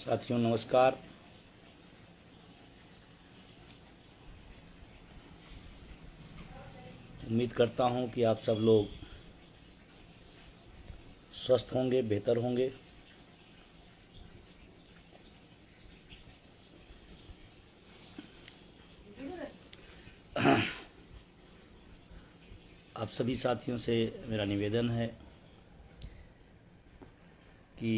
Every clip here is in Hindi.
साथियों नमस्कार। उम्मीद करता हूं कि आप सब लोग स्वस्थ होंगे, बेहतर होंगे। आप सभी साथियों से मेरा निवेदन है कि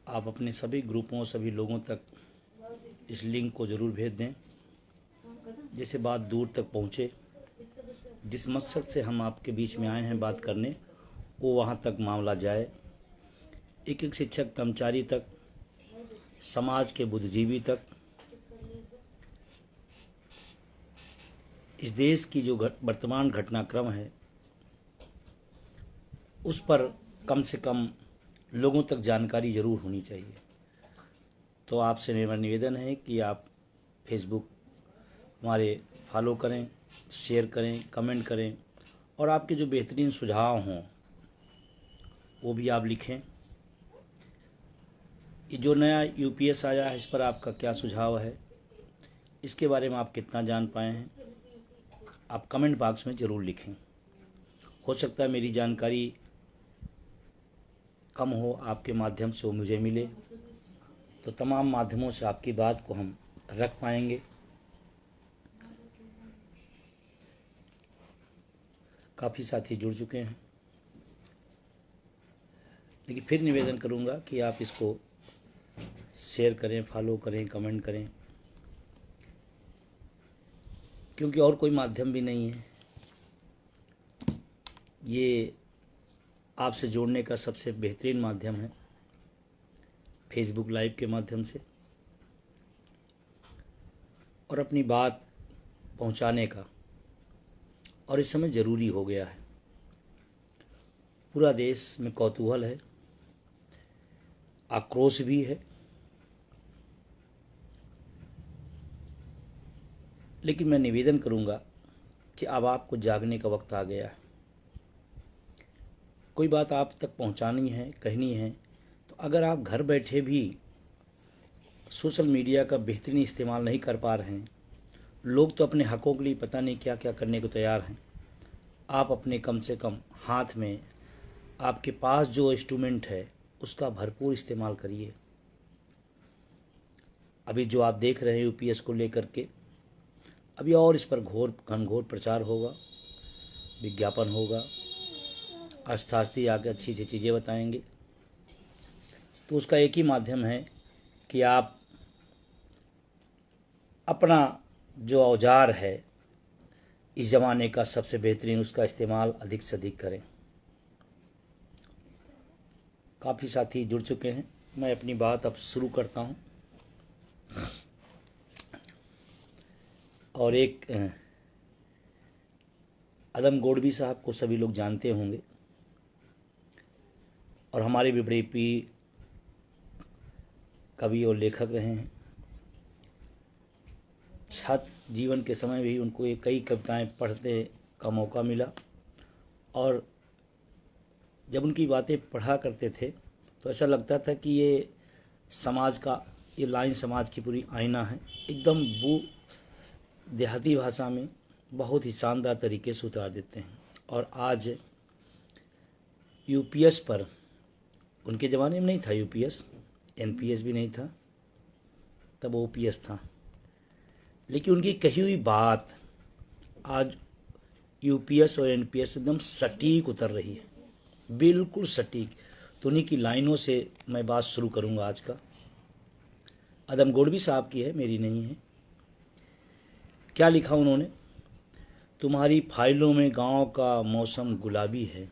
आप अपने सभी ग्रुपों, सभी लोगों तक इस लिंक को ज़रूर भेज दें, जिससे बात दूर तक पहुंचे। जिस मकसद से हम आपके बीच में आए हैं बात करने, वो वहां तक मामला जाए। एक एक शिक्षक कर्मचारी तक, समाज के बुद्धिजीवी तक, इस देश की जो वर्तमान घटनाक्रम है उस पर कम से कम लोगों तक जानकारी ज़रूर होनी चाहिए। तो आपसे मेरा निवेदन है कि आप फेसबुक हमारे फॉलो करें, शेयर करें, कमेंट करें और आपके जो बेहतरीन सुझाव हों वो भी आप लिखें। ये जो नया यूपीएस आया है, इस पर आपका क्या सुझाव है, इसके बारे में आप कितना जान पाए हैं, आप कमेंट बॉक्स में ज़रूर लिखें। हो सकता है मेरी जानकारी कम हो, आपके माध्यम से वो मुझे मिले, तो तमाम माध्यमों से आपकी बात को हम रख पाएंगे। काफ़ी साथी जुड़ चुके हैं, लेकिन फिर निवेदन करूंगा कि आप इसको शेयर करें, फॉलो करें, कमेंट करें, क्योंकि और कोई माध्यम भी नहीं है। ये आपसे जोड़ने का सबसे बेहतरीन माध्यम है फेसबुक लाइव के माध्यम से, और अपनी बात पहुंचाने का। और इस समय ज़रूरी हो गया है। पूरा देश में कौतूहल है, आक्रोश भी है, लेकिन मैं निवेदन करूंगा कि अब आपको जागने का वक्त आ गया है। कोई बात आप तक पहुंचानी है, कहनी है, तो अगर आप घर बैठे भी सोशल मीडिया का बेहतरीन इस्तेमाल नहीं कर पा रहे हैं, लोग तो अपने हकों के लिए पता नहीं क्या क्या करने को तैयार हैं। आप अपने कम से कम हाथ में, आपके पास जो इंस्ट्रूमेंट है उसका भरपूर इस्तेमाल करिए। अभी जो आप देख रहे हैं यूपीएस को लेकर के, अभी और इस पर घनघोर प्रचार होगा, विज्ञापन होगा, आस्ते आस्ते आके अच्छी अच्छी चीज़ें बताएंगे। तो उसका एक ही माध्यम है कि आप अपना जो औजार है इस ज़माने का सबसे बेहतरीन, उसका इस्तेमाल अधिक से अधिक करें। काफ़ी साथी जुड़ चुके हैं, मैं अपनी बात अब शुरू करता हूं। और एक अदम गोडवी साहब को सभी लोग जानते होंगे, और हमारे भी बड़े पीर कवि और लेखक रहे हैं। छात्र जीवन के समय भी उनको कई कविताएं पढ़ने का मौका मिला, और जब उनकी बातें पढ़ा करते थे तो ऐसा लगता था कि ये समाज का, ये लाइन समाज की पूरी आईना है। एकदम वो देहाती भाषा में बहुत ही शानदार तरीके से उतार देते हैं। और आज यूपीएस पर, उनके ज़माने में नहीं था यूपीएस, एनपीएस भी नहीं था, तब ओपीएस था, लेकिन उनकी कही हुई बात आज यूपीएस और एनपीएस एकदम सटीक उतर रही है, बिल्कुल सटीक। तो उन्हीं की लाइनों से मैं बात शुरू करूंगा आज का। अदम गोडवी साहब की है, मेरी नहीं है। क्या लिखा उन्होंने? तुम्हारी फाइलों में गांव का मौसम गुलाबी है,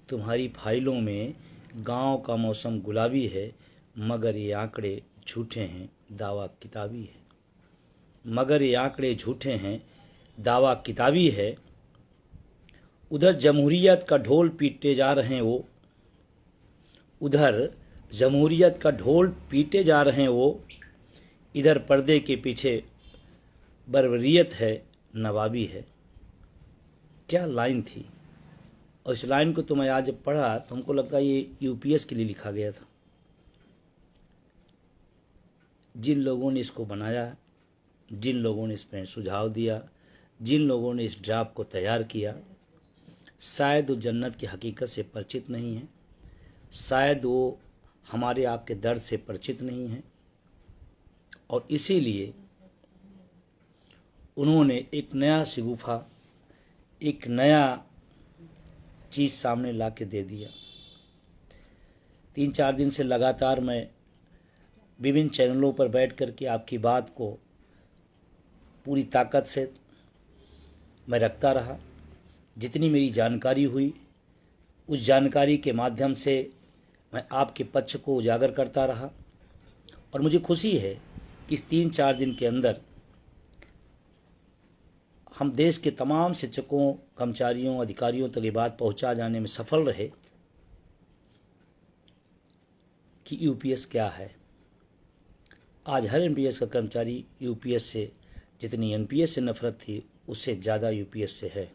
तुम्हारी फाइलों में गांव का मौसम गुलाबी है, मगर ये आंकड़े झूठे हैं, दावा किताबी है। मगर ये आंकड़े झूठे हैं, दावा किताबी है। उधर जमहूरियत का ढोल पीटे जा रहे हैं वो, उधर जमहूरियत का ढोल पीटे जा रहे हैं वो, इधर पर्दे के पीछे बर्बरियत है, नवाबी है। क्या लाइन थी! और इस लाइन को तो मैं आज जब पढ़ा तो हमको लगता है ये यूपीएस के लिए लिखा गया था। जिन लोगों ने इसको बनाया, जिन लोगों ने इसमें सुझाव दिया, जिन लोगों ने इस ड्राफ्ट को तैयार किया, शायद वो जन्नत की हकीकत से परिचित नहीं है, शायद वो हमारे आपके दर्द से परिचित नहीं है, और इसीलिए उन्होंने एक नया शिगुफा, एक नया चीज़ सामने ला के दे दिया। 3-4 दिन से लगातार मैं विभिन्न चैनलों पर बैठ कर के आपकी बात को पूरी ताकत से मैं रखता रहा। जितनी मेरी जानकारी हुई उस जानकारी के माध्यम से मैं आपके पक्ष को उजागर करता रहा, और मुझे खुशी है कि इस 3-4 दिन के अंदर हम देश के तमाम शिक्षकों, कर्मचारियों, अधिकारियों तक ये बात पहुंचा जाने में सफल रहे कि यूपीएस क्या है। आज हर एनपीएस का कर्मचारी यूपीएस से, जितनी एनपीएस से नफरत थी उससे ज़्यादा यूपीएस से है,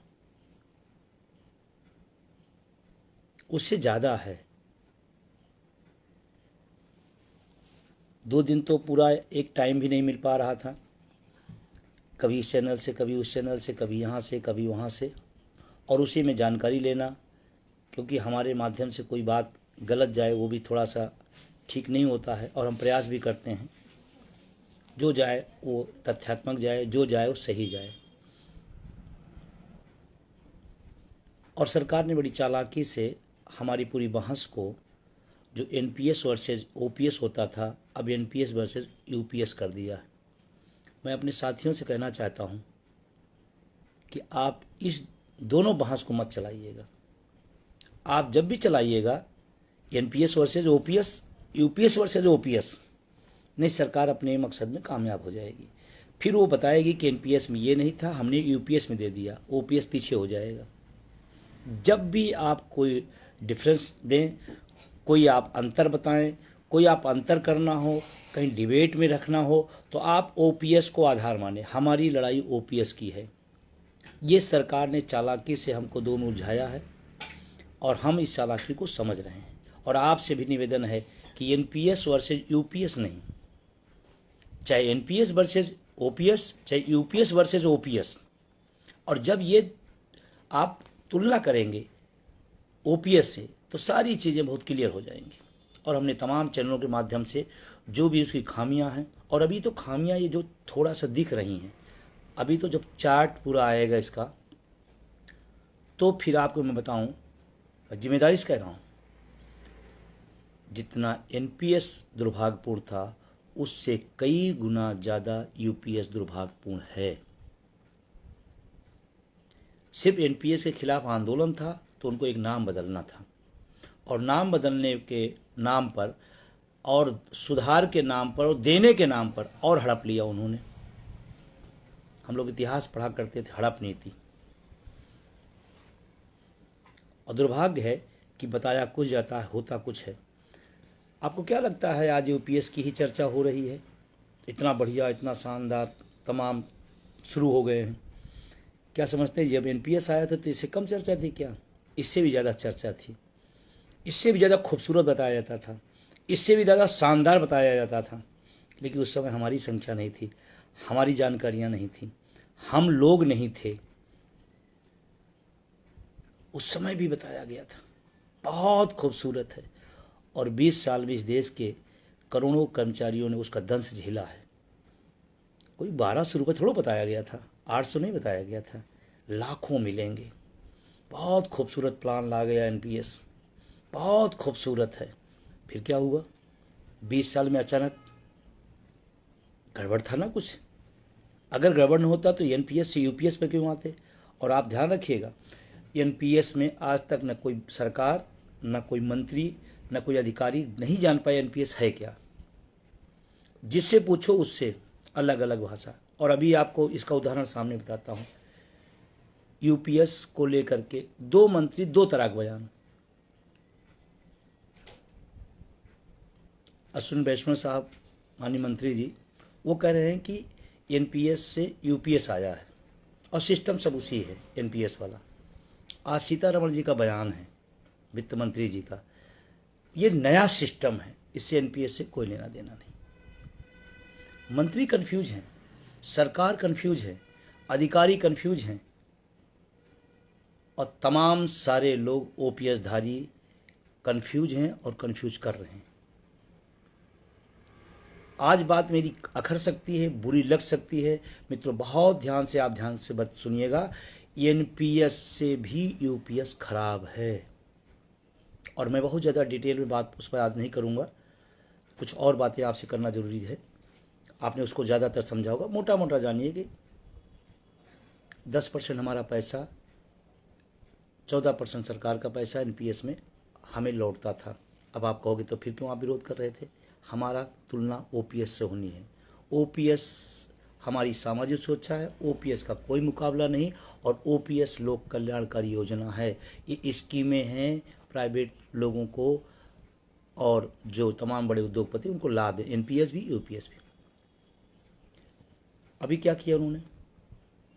उससे ज़्यादा है। 2 दिन तो पूरा एक टाइम भी नहीं मिल पा रहा था, कभी इस चैनल से, कभी उस चैनल से, कभी यहाँ से, कभी वहाँ से, और उसी में जानकारी लेना, क्योंकि हमारे माध्यम से कोई बात गलत जाए वो भी थोड़ा सा ठीक नहीं होता है, और हम प्रयास भी करते हैं जो जाए वो तथ्यात्मक जाए, जो जाए वो सही जाए। और सरकार ने बड़ी चालाकी से हमारी पूरी बहस को, जो एनपीएस वर्सेस ओपीएस होता था, अब एनपीएस वर्सेस यूपीएस कर दिया है। मैं अपने साथियों से कहना चाहता हूं कि आप इस दोनों बहस को मत चलाइएगा। आप जब भी चलाइएगा NPS versus OPS, UPS versus OPS, नहीं, सरकार अपने मकसद में कामयाब हो जाएगी। फिर वो बताएगी कि एनपीएस में ये नहीं था, हमने यूपीएस में दे दिया, ओपीएस पीछे हो जाएगा। जब भी आप कोई डिफरेंस दें, कोई आप अंतर बताएं, कोई आप अंतर करना हो, कहीं डिबेट में रखना हो, तो आप ओपीएस को आधार माने। हमारी लड़ाई ओपीएस की है। ये सरकार ने चालाकी से हमको दोनों उलझाया है और हम इस चालाकी को समझ रहे हैं। और आपसे भी निवेदन है कि एनपीएस वर्सेज यूपीएस नहीं, चाहे एनपीएस वर्सेज ओपीएस, चाहे यूपीएस वर्सेज ओपीएस, और जब ये आप तुलना करेंगे ओपीएस से तो सारी चीज़ें बहुत क्लियर हो जाएंगी। और हमने तमाम चैनलों के माध्यम से जो भी उसकी खामियां हैं, और अभी तो खामियां ये जो थोड़ा सा दिख रही हैं, अभी तो जब चार्ट पूरा आएगा इसका तो फिर आपको मैं बताऊं, जिम्मेदारी से कह रहा हूं, जितना एनपीएस दुर्भाग्यपूर्ण था उससे कई गुना ज़्यादा यूपीएस दुर्भाग्यपूर्ण है। सिर्फ एनपीएस के खिलाफ आंदोलन था तो उनको एक नाम बदलना था, और नाम बदलने के नाम पर और सुधार के नाम पर और देने के नाम पर और हड़प लिया उन्होंने। हम लोग इतिहास पढ़ा करते थे, हड़प नीति। और दुर्भाग्य है कि बताया कुछ जाता है, होता कुछ है। आपको क्या लगता है आज यूपीएस की ही चर्चा हो रही है? इतना बढ़िया, इतना शानदार, तमाम शुरू हो गए हैं। क्या समझते हैं जब एनपीएस आया था तो इससे कम चर्चा थी क्या? इससे भी ज़्यादा चर्चा थी, इससे भी ज़्यादा खूबसूरत बताया जाता था, इससे भी ज़्यादा शानदार बताया जाता था। लेकिन उस समय हमारी संख्या नहीं थी, हमारी जानकारियाँ नहीं थी, हम लोग नहीं थे। उस समय भी बताया गया था, बहुत खूबसूरत है। और 20 साल में इस देश के करोड़ों कर्मचारियों ने उसका दंश झेला है। कोई 1200 रुपये थोड़ा बताया गया था, 800 नहीं बताया गया था, लाखों मिलेंगे। बहुत खूबसूरत प्लान ला गया एनपीएस, बहुत खूबसूरत है। फिर क्या हुआ? 20 साल में अचानक गड़बड़ था ना कुछ। अगर गड़बड़ न होता तो एनपीएस से यूपीएस पे क्यों आते? और आप ध्यान रखिएगा, एनपीएस में आज तक न कोई सरकार, न कोई मंत्री, न कोई अधिकारी नहीं जान पाए एनपीएस है क्या। जिससे पूछो उससे अलग अलग भाषा। और अभी आपको इसका उदाहरण सामने बताता हूँ। यूपीएस को लेकर के 2 मंत्री 2 तरह के बयान। अश्विनी वैष्णव साहब, माननीय मंत्री जी, वो कह रहे हैं कि एनपीएस से यूपीएस आया है और सिस्टम सब उसी है एनपीएस वाला। आज सीतारमण जी का बयान है, वित्त मंत्री जी का, ये नया सिस्टम है, इससे एनपीएस से कोई लेना देना नहीं। मंत्री कंफ्यूज हैं, सरकार कंफ्यूज है, अधिकारी कंफ्यूज हैं और तमाम सारे लोग ओपीएस धारी कंफ्यूज हैं और कंफ्यूज कर रहे हैं। आज बात मेरी अखर सकती है, बुरी लग सकती है मित्रों, बहुत ध्यान से आप ध्यान से बात सुनिएगा। एनपीएस से भी यूपीएस खराब है और मैं बहुत ज़्यादा डिटेल में बात उस पर आज नहीं करूँगा, कुछ और बातें आपसे करना ज़रूरी है। आपने उसको ज़्यादातर समझा होगा, मोटा मोटा जानिए कि 10% हमारा पैसा, 14% सरकार का पैसा एनपीएस में हमें लौटता था। अब आप कहोगे तो फिर क्यों आप विरोध कर रहे थे? हमारा तुलना ओपीएस से होनी है। ओपीएस हमारी सामाजिक सुरक्षा है, ओपीएस का कोई मुकाबला नहीं और ओपीएस लोक कल्याणकारी योजना है। ये स्कीमें हैं प्राइवेट लोगों को और जो तमाम बड़े उद्योगपति उनको लाभ है, एनपीएस भी यूपीएस भी। अभी क्या किया उन्होंने?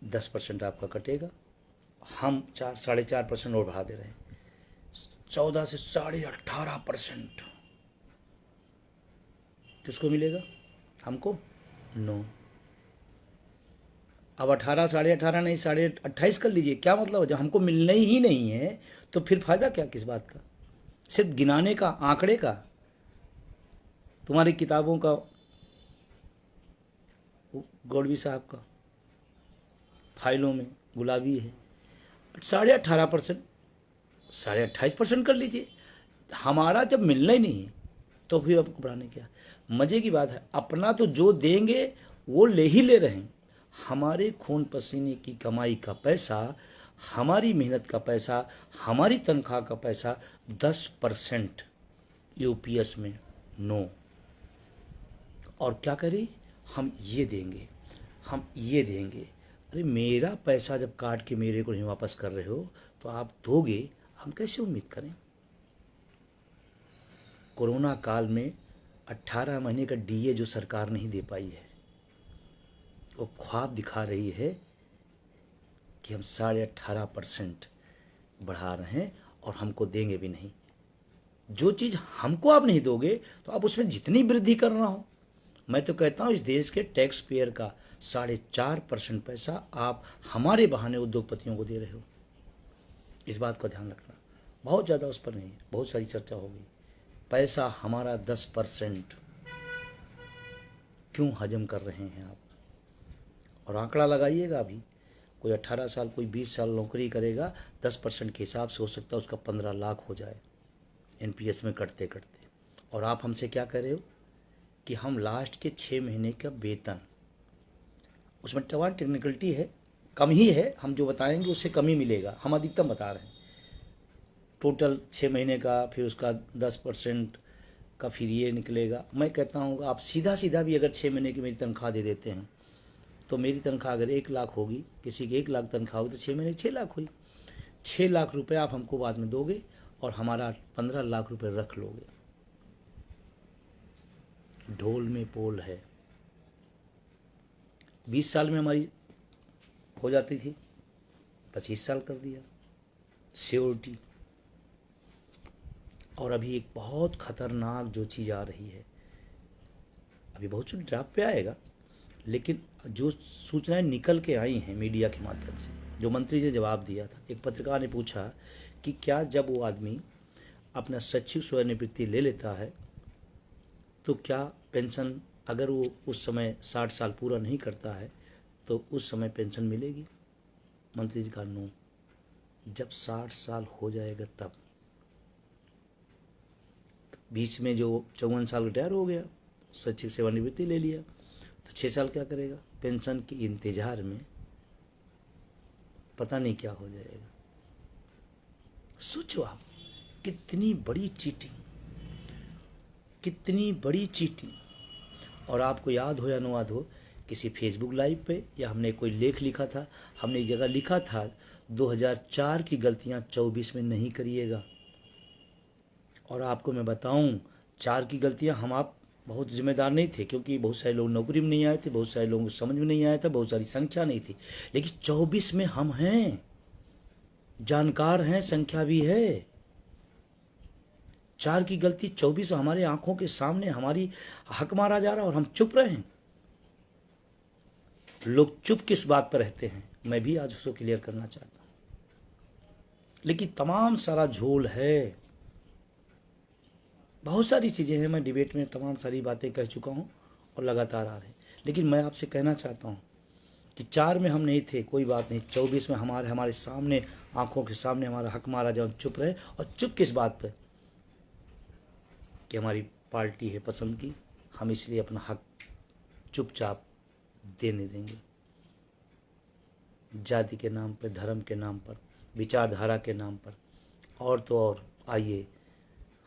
10% आपका कटेगा, हम 4-4.5% और बढ़ा दे रहे हैं, 14 से 18.5%। किसको मिलेगा? हमको? नो। अब 18, 18.5 नहीं 28.5 कर लीजिए, क्या मतलब है? जब हमको मिलना ही नहीं है तो फिर फायदा क्या किस बात का? सिर्फ गिनाने का, आंकड़े का, तुम्हारी किताबों का, गौड़वी साहब का फाइलों में गुलाबी है। 18.5%, 28.5% कर लीजिए। हमारा जब मिलना ही नहीं है तो फिर अब घबराने क्या? मजे की बात है, अपना तो जो देंगे वो ले ही ले रहे हैं। हमारे खून पसीने की कमाई का पैसा, हमारी मेहनत का पैसा, हमारी तनख्वाह का पैसा 10% यूपीएस में नो। और क्या करें? हम ये देंगे, हम ये देंगे। अरे मेरा पैसा जब काट के मेरे को नहीं वापस कर रहे हो तो आप दोगे, हम कैसे उम्मीद करें? कोरोना काल में 18 महीने का डीए जो सरकार नहीं दे पाई है, वो ख्वाब दिखा रही है कि हम 18.5% बढ़ा रहे हैं और हमको देंगे भी नहीं। जो चीज़ हमको आप नहीं दोगे तो आप उसमें जितनी वृद्धि करना हो, मैं तो कहता हूँ इस देश के टैक्स पेयर का 4.5% पैसा आप हमारे बहाने उद्योगपतियों को दे रहे हो। इस बात का ध्यान रखना, बहुत ज़्यादा उस पर नहीं, बहुत सारी चर्चा हो गई। पैसा हमारा 10% क्यों हजम कर रहे हैं आप? और आंकड़ा लगाइएगा, अभी कोई 18 साल, कोई 20 साल नौकरी करेगा, 10% के हिसाब से हो सकता है उसका 15 लाख हो जाए एनपीएस में कटते कटते। और आप हमसे क्या कह रहे हो कि हम लास्ट के 6 महीने का वेतन, उसमें तमाम टेक्निकलिटी है, कम ही है, हम जो बताएंगे उससे कम ही मिलेगा, हम अधिकतम बता रहे हैं। टोटल 6 महीने का, फिर उसका 10% का फिर ये निकलेगा। मैं कहता हूँ आप सीधा सीधा भी अगर 6 महीने की मेरी तनख्वाह दे देते हैं तो मेरी तनख्वाह अगर 1 लाख होगी, किसी की 1 लाख तनख्वाह होगी तो 6 महीने 6 लाख हुई। 6 लाख रुपये आप हमको बाद में दोगे और हमारा 15 लाख रुपये रख लोगे। ढोल में पोल है। 20 साल में हमारी हो जाती थी, 25 साल कर दिया सियोरिटी। और अभी एक बहुत खतरनाक जो चीज़ आ रही है, अभी बहुत कुछ ड्राफ्ट पे आएगा, लेकिन जो सूचनाएं निकल के आई हैं मीडिया के माध्यम से, जो मंत्री जी ने जवाब दिया था, एक पत्रकार ने पूछा कि क्या जब वो आदमी अपना स्वैच्छिक सेवानिवृत्ति ले लेता है तो क्या पेंशन, अगर वो उस समय 60 साल पूरा नहीं करता है तो उस समय पेंशन मिलेगी? मंत्री जी का नो, जब 60 साल हो जाएगा तब। बीच में जो 54 साल रिटायर हो गया, स्वैच्छिक सेवानिवृत्ति ले लिया, तो 6 साल क्या करेगा? पेंशन के इंतजार में पता नहीं क्या हो जाएगा। सोचो आप, कितनी बड़ी चीटिंग, कितनी बड़ी चीटिंग। और आपको याद हो या न याद हो, किसी फेसबुक लाइव पे या हमने कोई लेख लिखा था, हमने एक जगह लिखा था 2004 की गलतियां 24 में नहीं करिएगा। और आपको मैं बताऊं, 4 की गलतियां हम आप बहुत जिम्मेदार नहीं थे, क्योंकि बहुत सारे लोग नौकरी में नहीं आए थे, बहुत सारे लोगों को समझ में नहीं आया था, बहुत सारी संख्या नहीं थी, लेकिन 24 में हम हैं। जानकार हैं, संख्या भी है। 4 की गलती 24 हमारे आंखों के सामने हमारी हक मारा जा रहा है और हम चुप रहे हैं। लोग चुप किस बात पर रहते हैं, मैं भी आज उसको क्लियर करना चाहता हूं। लेकिन तमाम सारा झोल है, बहुत सारी चीजें हैं। मैं डिबेट में तमाम सारी बातें कह चुका हूं और लगातार आ रहे हैं। लेकिन मैं आपसे कहना चाहता हूं कि 4 में हम नहीं थे, कोई बात नहीं। 24 में हमारे सामने, आंखों के सामने हमारा हक मारा जाए, चुप रहे। और चुप किस बात पर कि हमारी पार्टी है पसंद की, हम इसलिए अपना हक चुपचाप देने देंगे। जाति के नाम पर, धर्म के नाम पर, विचारधारा के नाम पर, और तो और आइए,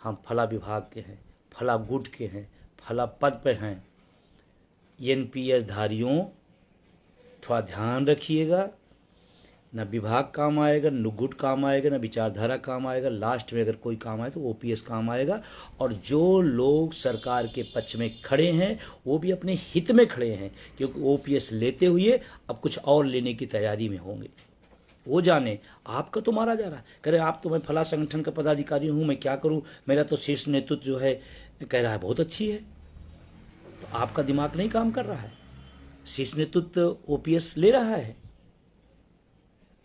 हम फला विभाग के हैं, फला गुट के हैं, फला पद पे हैं। एनपीएस धारियों थोड़ा ध्यान रखिएगा, न विभाग काम आएगा, न गुट काम आएगा, न विचारधारा काम आएगा। लास्ट में अगर कोई काम आए तो ओपीएस काम आएगा। और जो लोग सरकार के पक्ष में खड़े हैं वो भी अपने हित में खड़े हैं, क्योंकि ओपीएस लेते हुए अब कुछ और लेने की तैयारी में होंगे। वो जाने आपका तो मारा जा रहा है, कह रहे आप तो, मैं फला संगठन का पदाधिकारी हूँ, मैं क्या करूँ, मेरा तो शीर्ष नेतृत्व जो है कह रहा है बहुत अच्छी है। तो आपका दिमाग नहीं काम कर रहा है। शीर्ष नेतृत्व ओपीएस ले रहा है,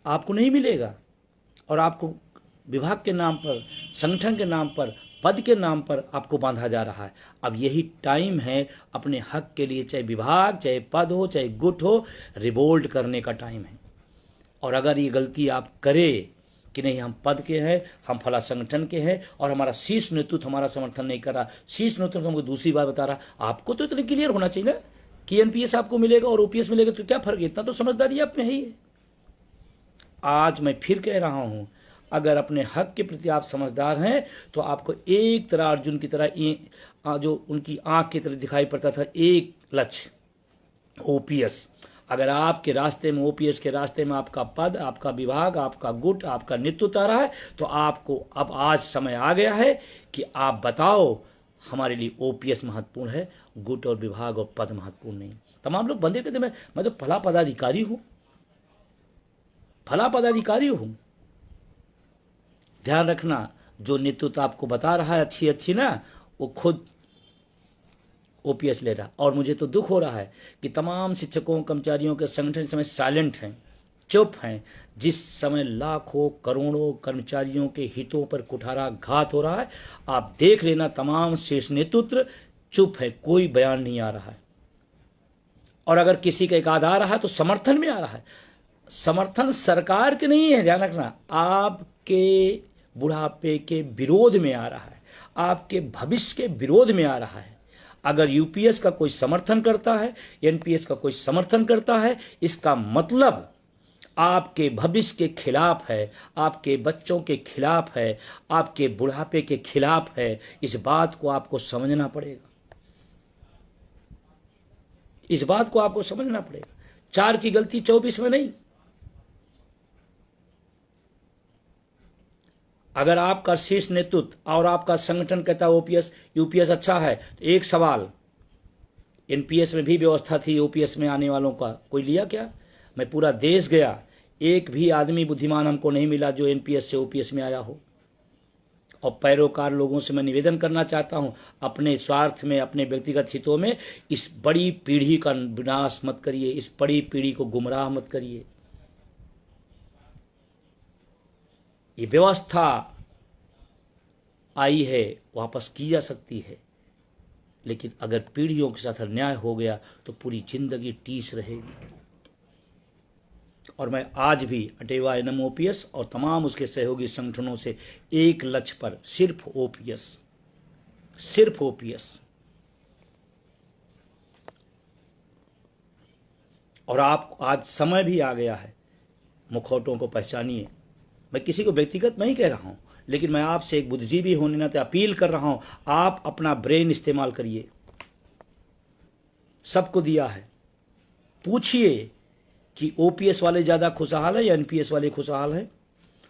आपको नहीं मिलेगा। और आपको विभाग के नाम पर, संगठन के नाम पर, पद के नाम पर आपको बांधा जा रहा है। अब यही टाइम है अपने हक के लिए, चाहे विभाग, चाहे पद हो, चाहे गुट हो, रिवोल्ट करने का टाइम है। और अगर ये गलती आप करें कि नहीं हम पद के हैं, हम फला संगठन के हैं और हमारा शीर्ष नेतृत्व हमारा समर्थन नहीं कर रहा, शीर्ष नेतृत्व हमको दूसरी बात बता रहा, आपको तो इतना क्लियर होना चाहिए ना कि एनपीएस आपको मिलेगा और ओपीएस मिलेगा, तो क्या फर्क है? इतना तो समझदारी आप में है ही है। आज मैं फिर कह रहा हूं, अगर अपने हक के प्रति आप समझदार हैं तो आपको एक तरह अर्जुन की तरह जो उनकी आंख की तरह दिखाई पड़ता था, एक लक्ष्य ओपीएस। अगर आपके रास्ते में, ओपीएस के रास्ते में आपका पद, आपका विभाग, आपका गुट, आपका नेतृत्व आ रहा है, तो आपको अब आज समय आ गया है कि आप बताओ हमारे लिए ओपीएस महत्वपूर्ण है, गुट और विभाग और पद महत्वपूर्ण नहीं। तमाम लोग बंदे कहते मैं तो फला पदाधिकारी हूं, फला पदाधिकारी हूं। ध्यान रखना, जो नेतृत्व आपको बता रहा है अच्छी ना, वो खुद ओपीएस ले रहा। और मुझे तो दुख हो रहा है कि तमाम शिक्षकों, कर्मचारियों के संगठन इस समय साइलेंट हैं, चुप हैं। जिस समय लाखों करोड़ों कर्मचारियों के हितों पर कुठाराघात हो रहा है, आप देख लेना तमाम शीर्ष नेतृत्व चुप है, कोई बयान नहीं आ रहा है। और अगर किसी का एक आध आ रहा है तो समर्थन में आ रहा है। समर्थन सरकार के नहीं है, ध्यान रखना, आपके बुढ़ापे के विरोध में आ रहा है, आपके भविष्य के विरोध में आ रहा है। अगर यूपीएस का कोई समर्थन करता है, एनपीएस का कोई समर्थन करता है, इसका मतलब आपके भविष्य के खिलाफ है, आपके बच्चों के खिलाफ है, आपके बुढ़ापे के खिलाफ है। इस बात को आपको समझना पड़ेगा, इस बात को आपको समझना पड़ेगा। 4 की गलती 24 में नहीं। अगर आपका शीर्ष नेतृत्व और आपका संगठन कहता है ओपीएस यूपीएस अच्छा है, तो एक सवाल, एनपीएस में भी व्यवस्था थी ओपीएस में आने वालों का, कोई लिया क्या? मैं पूरा देश गया, एक भी आदमी बुद्धिमान हमको नहीं मिला जो एनपीएस से ओपीएस में आया हो। और पैरोकार लोगों से मैं निवेदन करना चाहता हूं, अपने स्वार्थ में, अपने व्यक्तिगत हितों में इस बड़ी पीढ़ी का विनाश मत करिए, इस बड़ी पीढ़ी को गुमराह मत करिए। ये व्यवस्था आई है, वापस की जा सकती है, लेकिन अगर पीढ़ियों के साथ अन्याय हो गया तो पूरी जिंदगी टीस रहेगी। और मैं आज भी अटेवा एनएम ओपीएस और तमाम उसके सहयोगी संगठनों से एक लक्ष्य पर, सिर्फ ओपीएस, सिर्फ ओपीएस। और आप आज समय भी आ गया है, मुखौटों को पहचानिए। मैं किसी को व्यक्तिगत नहीं कह रहा हूं, लेकिन मैं आपसे एक बुद्धिजीवी होने नाते अपील कर रहा हूं, आप अपना ब्रेन इस्तेमाल करिए। सबको दिया है, पूछिए कि ओपीएस वाले ज्यादा खुशहाल है या एनपीएस वाले खुशहाल है,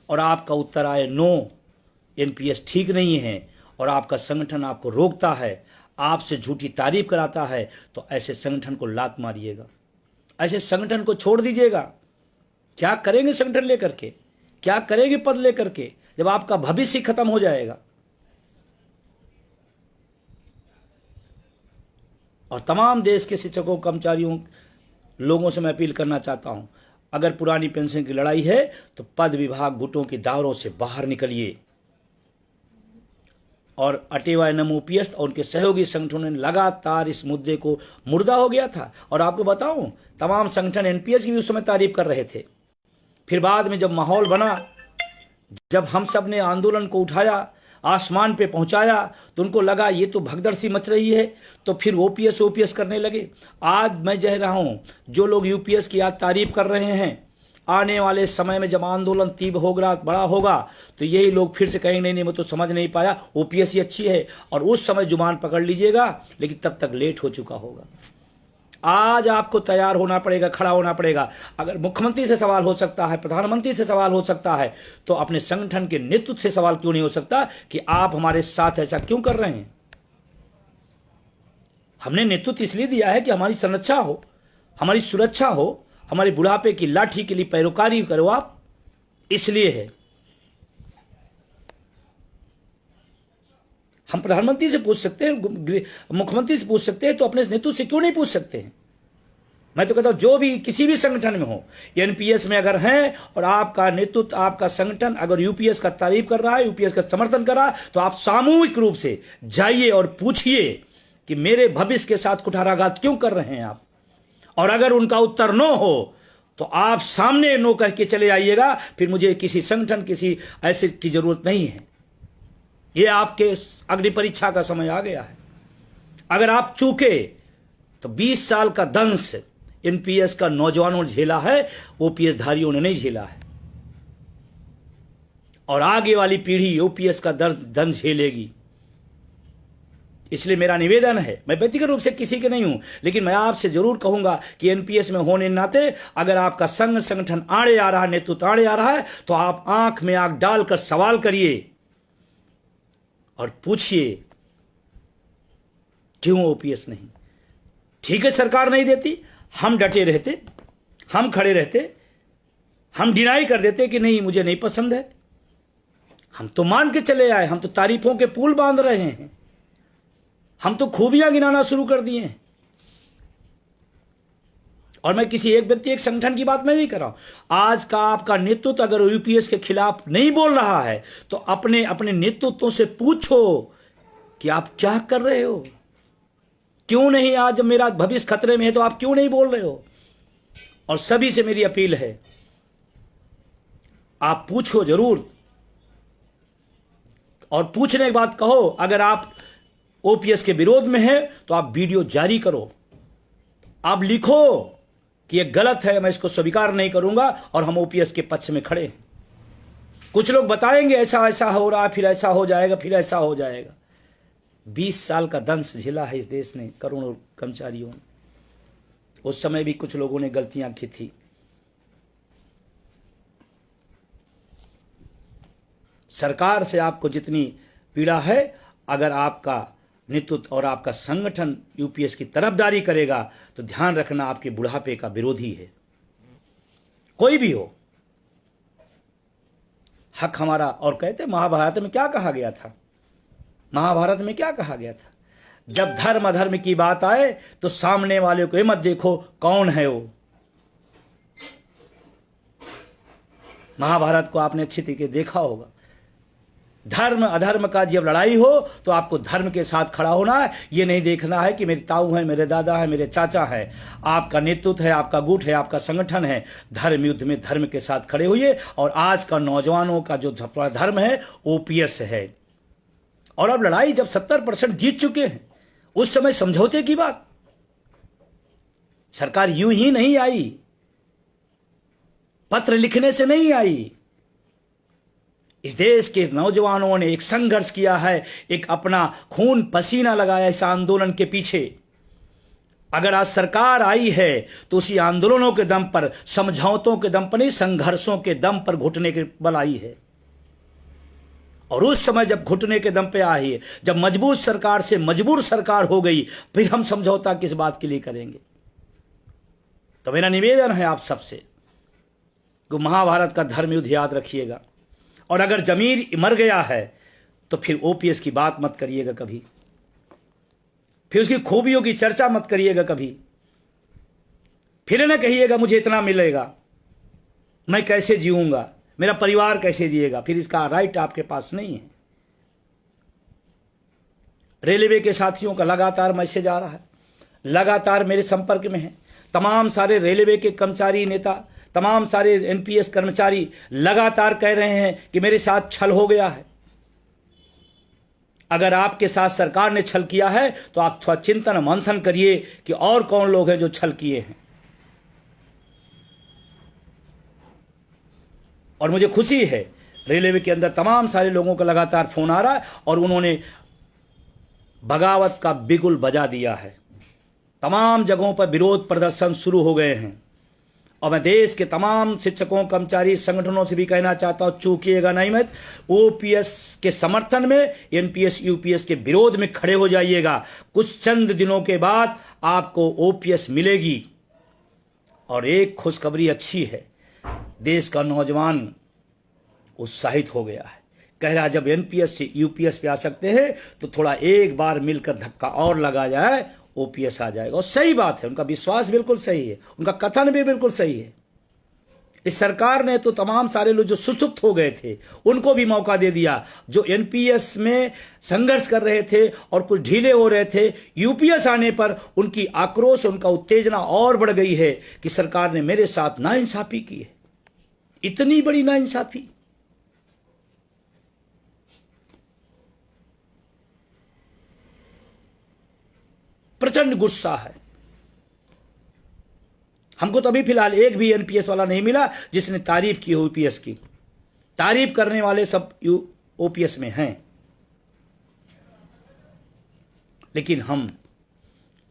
और आपका उत्तर आए नो, एनपीएस ठीक नहीं है, और आपका संगठन आपको रोकता है, आपसे झूठी तारीफ कराता है, तो ऐसे संगठन को लात मारिएगा, ऐसे संगठन को छोड़ दीजिएगा। क्या करेंगे संगठन लेकर के? क्या करेंगे पद लेकर के जब आपका भविष्य खत्म हो जाएगा। और तमाम देश के शिक्षकों, कर्मचारियों, लोगों से मैं अपील करना चाहता हूं, अगर पुरानी पेंशन की लड़ाई है तो पद विभाग गुटों की दावरों से बाहर निकलिए। और अटेवा एनएमओपीएस और उनके सहयोगी संगठनों ने लगातार इस मुद्दे को मुर्दा हो गया था। और आपको बताऊं, तमाम संगठन एनपीएस की भी उस समय तारीफ कर रहे थे। फिर बाद में जब माहौल बना, जब हम सब ने आंदोलन को उठाया, आसमान पे पहुंचाया, तो उनको लगा ये तो भगदड़ सी मच रही है, तो फिर ओपीएस करने लगे। आज मैं कह रहा हूं, जो लोग यूपीएस की आज तारीफ कर रहे हैं, आने वाले समय में जब आंदोलन तीव्र होगा, बड़ा होगा, तो यही लोग फिर से कहेंगे नहीं नहीं मैं तो समझ नहीं पाया, ओपीएस ही अच्छी है। और उस समय जुबान पकड़ लीजिएगा, लेकिन तब तक लेट हो चुका होगा। आज आपको तैयार होना पड़ेगा, खड़ा होना पड़ेगा। अगर मुख्यमंत्री से सवाल हो सकता है, प्रधानमंत्री से सवाल हो सकता है, तो अपने संगठन के नेतृत्व से सवाल क्यों नहीं हो सकता कि आप हमारे साथ ऐसा क्यों कर रहे हैं। हमने नेतृत्व इसलिए दिया है कि हमारी संरक्षा हो, हमारी सुरक्षा हो, हमारे बुढ़ापे की लाठी के लिए पैरोकारी करो आप, इसलिए है। हम प्रधानमंत्री से पूछ सकते हैं, मुख्यमंत्री से पूछ सकते हैं, तो अपने नेतृत्व से क्यों नहीं पूछ सकते हैं। मैं तो कहता हूं जो भी किसी भी संगठन में हो, एनपीएस में अगर हैं और आपका नेतृत्व, आपका संगठन अगर यूपीएस का तारीफ कर रहा है, यूपीएस का समर्थन कर रहा है, तो आप सामूहिक रूप से जाइए और पूछिए कि मेरे भविष्य के साथ कुठाराघात क्यों कर रहे हैं आप। और अगर उनका उत्तर नो हो तो आप सामने नो करके चले आइएगा। फिर मुझे किसी संगठन, किसी ऐसे की जरूरत नहीं है। ये आपके अग्नि परीक्षा का समय आ गया है। अगर आप चूके तो 20 साल का दंश एनपीएस का नौजवानों ने झेला है, ओपीएस धारियों ने नहीं झेला है। और आगे वाली पीढ़ी ओपीएस का दंश झेलेगी। इसलिए मेरा निवेदन है, मैं व्यक्तिगत रूप से किसी के नहीं हूं, लेकिन मैं आपसे जरूर कहूंगा कि एनपीएस में होने नाते अगर आपका संगठन आड़े आ रहा है, नेतृत्व आड़े आ रहा है, तो आप आंख में आंख डालकर सवाल करिए और पूछिए क्यों ओपीएस नहीं। ठीक है, सरकार नहीं देती, हम डटे रहते, हम खड़े रहते, हम डिनाई कर देते कि नहीं मुझे नहीं पसंद है। हम तो मान के चले आए, हम तो तारीफों के पुल बांध रहे हैं, हम तो खूबियां गिनाना शुरू कर दिए हैं। और मैं किसी एक व्यक्ति, एक संगठन की बात मैं नहीं कर रहा हूं। आज का आपका नेतृत्व अगर यूपीएस के खिलाफ नहीं बोल रहा है, तो अपने अपने नेतृत्वों से पूछो कि आप क्या कर रहे हो, क्यों नहीं। आज मेरा भविष्य खतरे में है तो आप क्यों नहीं बोल रहे हो। और सभी से मेरी अपील है, आप पूछो जरूर, और पूछने के बाद कहो। अगर आप ओपीएस के विरोध में है तो आप वीडियो जारी करो, आप लिखो कि यह गलत है, मैं इसको स्वीकार नहीं करूंगा और हम ओपीएस के पक्ष में खड़े हैं। कुछ लोग बताएंगे ऐसा ऐसा हो रहा है, फिर ऐसा हो जाएगा, फिर ऐसा हो जाएगा। 20 साल का दंश झेला है इस देश ने, करोड़ों कर्मचारियों ने। उस समय भी कुछ लोगों ने गलतियां की थी। सरकार से आपको जितनी पीड़ा है, अगर आपका नेतृत्व और आपका संगठन यूपीएस की तरफदारी करेगा, तो ध्यान रखना आपके बुढ़ापे का विरोधी है, कोई भी हो। हक हमारा। और कहते महाभारत में क्या कहा गया था, महाभारत में क्या कहा गया था, जब धर्म अधर्म की बात आए तो सामने वाले को मत देखो कौन है वो। महाभारत को आपने अच्छी तरीके देखा होगा। धर्म अधर्म का जब लड़ाई हो तो आपको धर्म के साथ खड़ा होना है। ये नहीं देखना है कि मेरे ताऊ है, मेरे दादा है, मेरे चाचा है। आपका नेतृत्व है, आपका गुट है, आपका संगठन है। धर्म युद्ध में धर्म के साथ खड़े हुए। और आज का नौजवानों का जो धर्म है ओपीएस है। और अब लड़ाई जब 70% जीत चुके हैं, उस समय समझौते की बात। सरकार यूं ही नहीं आई, पत्र लिखने से नहीं आई। इस देश के नौजवानों ने एक संघर्ष किया है, एक अपना खून पसीना लगाया इस आंदोलन के पीछे। अगर आज सरकार आई है तो उसी आंदोलनों के दम पर, समझौतों के दम पर नहीं, संघर्षों के दम पर घुटने के बल आई है। और उस समय जब घुटने के दम पे आई है, जब मजबूत सरकार से मजबूर सरकार हो गई, फिर हम समझौता किस बात के लिए करेंगे। तो मेरा निवेदन है आप सबसे, कि महाभारत का धर्म युद्ध याद रखिएगा। और अगर जमीर मर गया है तो फिर ओपीएस की बात मत करिएगा कभी, फिर उसकी खूबियों की चर्चा मत करिएगा कभी, फिर न कहिएगा मुझे इतना मिलेगा, मैं कैसे जीऊंगा, मेरा परिवार कैसे जिएगा, फिर इसका राइट आपके पास नहीं है। रेलवे के साथियों का लगातार मैसेज आ रहा है, लगातार मेरे संपर्क में है। तमाम सारे रेलवे के कर्मचारी नेता, तमाम सारे एनपीएस कर्मचारी लगातार कह रहे हैं कि मेरे साथ छल हो गया है। अगर आपके साथ सरकार ने छल किया है तो आप थोड़ा चिंतन मंथन करिए कि और कौन लोग हैं जो छल किए हैं। और मुझे खुशी है रेलवे के अंदर तमाम सारे लोगों का लगातार फोन आ रहा है और उन्होंने बगावत का बिगुल बजा दिया है। तमाम जगहों पर विरोध प्रदर्शन शुरू हो गए हैं। और मैं देश के तमाम शिक्षकों कर्मचारी संगठनों से भी कहना चाहता हूं, चूकिएगा नहीं मत, ओपीएस के समर्थन में, एनपीएस यूपीएस के विरोध में खड़े हो जाइएगा। कुछ चंद दिनों के बाद आपको ओपीएस मिलेगी। और एक खुशखबरी अच्छी है, देश का नौजवान उत्साहित हो गया है, कह रहा जब एनपीएस से यूपीएस पे आ सकते हैं तो थोड़ा एक बार मिलकर धक्का और लगा जाए, ओपीएस आ जाएगा। और सही बात है, उनका विश्वास बिल्कुल सही है, उनका कथन भी बिल्कुल सही है। इस सरकार ने तो तमाम सारे लोग जो सुसुप्त हो गए थे उनको भी मौका दे दिया, जो एनपीएस में संघर्ष कर रहे थे और कुछ ढीले हो रहे थे, यूपीएस आने पर उनकी आक्रोश, उनका उत्तेजना और बढ़ गई है कि सरकार ने मेरे साथ नाइंसाफी की है। इतनी बड़ी नाइंसाफी। प्रचंड गुस्सा है। हमको तो अभी फिलहाल एक भी एनपीएस वाला नहीं मिला जिसने तारीफ की हो ओपीएस की। तारीफ करने वाले सब ओपीएस में हैं, लेकिन हम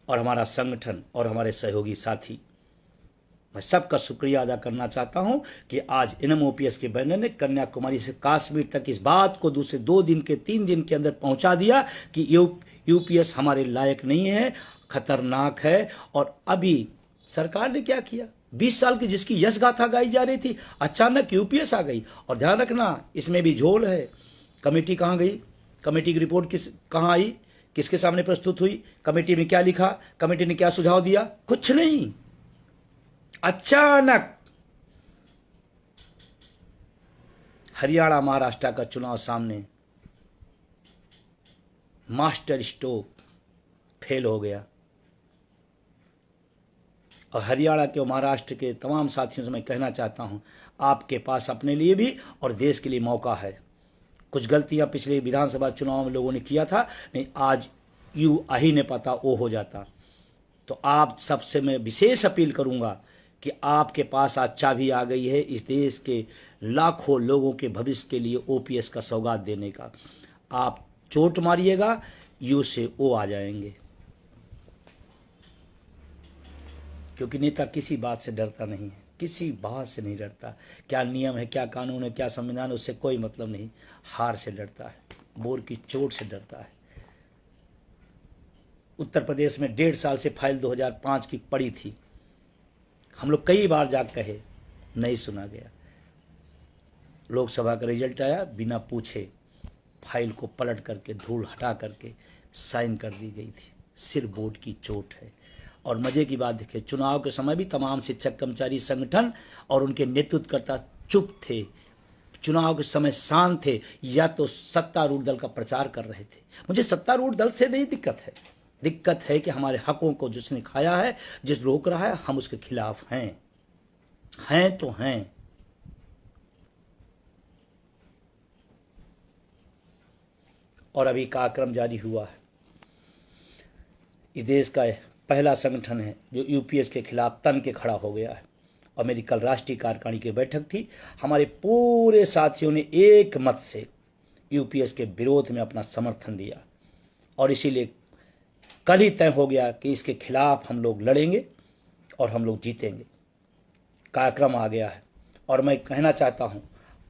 और हमारा संगठन और हमारे सहयोगी साथी, मैं सबका शुक्रिया अदा करना चाहता हूं कि आज इनम ओपीएस के बैनर ने कन्याकुमारी से कश्मीर तक इस बात को दूसरे 2 दिन के 3 दिन के अंदर पहुंचा दिया कि यूपीएस हमारे लायक नहीं है, खतरनाक है। और अभी सरकार ने क्या किया, 20 साल की जिसकी यश गाथा गाई जा रही थी, अचानक यूपीएस आ गई। और ध्यान रखना, इसमें भी झोल है। कमेटी कहां गई, कमेटी की रिपोर्ट कहां आई, किसके सामने प्रस्तुत हुई, कमेटी में क्या लिखा, कमेटी ने क्या सुझाव दिया, कुछ नहीं। अचानक हरियाणा महाराष्ट्र का चुनाव सामने, मास्टर स्ट्रोक फेल हो गया। और हरियाणा के और महाराष्ट्र के तमाम साथियों से मैं कहना चाहता हूं, आपके पास अपने लिए भी और देश के लिए मौका है। कुछ गलतियां पिछले विधानसभा चुनाव में लोगों ने किया था, नहीं आज यू आ ही नहीं पता वो हो जाता। तो आप सबसे मैं विशेष अपील करूंगा कि आपके पास आज चाबी आ गई है इस देश के लाखों लोगों के भविष्य के लिए ओपीएस का सौगात देने का। आप चोट मारिएगा, यू से ओ आ जाएंगे। क्योंकि नेता किसी बात से डरता नहीं है, किसी बात से नहीं डरता। क्या नियम है, क्या कानून है, क्या संविधान है, उससे कोई मतलब नहीं। हार से डरता है, बोर की चोट से डरता है। उत्तर प्रदेश में 1.5 साल से फाइल 2005 की पड़ी थी। हम लोग कई बार जा कहे, नहीं सुना गया। लोकसभा का रिजल्ट आया, बिना पूछे फाइल को पलट करके धूल हटा करके साइन कर दी गई थी। सिर वोट की चोट है। और मजे की बात देखिए, चुनाव के समय भी तमाम शिक्षक कर्मचारी संगठन और उनके नेतृत्वकर्ता चुप थे, चुनाव के समय शांत थे, या तो सत्तारूढ़ दल का प्रचार कर रहे थे। मुझे सत्तारूढ़ दल से नहीं दिक्कत है, दिक्कत है कि हमारे हकों को जिसने खाया है, जिस रोक रहा है, हम उसके खिलाफ हैं तो हैं। और अभी कार्यक्रम जारी हुआ है। इस देश का पहला संगठन है जो यूपीएस के खिलाफ तन के खड़ा हो गया है। और मेरी कल राष्ट्रीय कार्यकारिणी की बैठक थी, हमारे पूरे साथियों ने एक मत से यूपीएस के विरोध में अपना समर्थन दिया। और इसीलिए कल ही तय हो गया कि इसके खिलाफ हम लोग लड़ेंगे और हम लोग जीतेंगे। कार्यक्रम आ गया है। और मैं कहना चाहता हूं,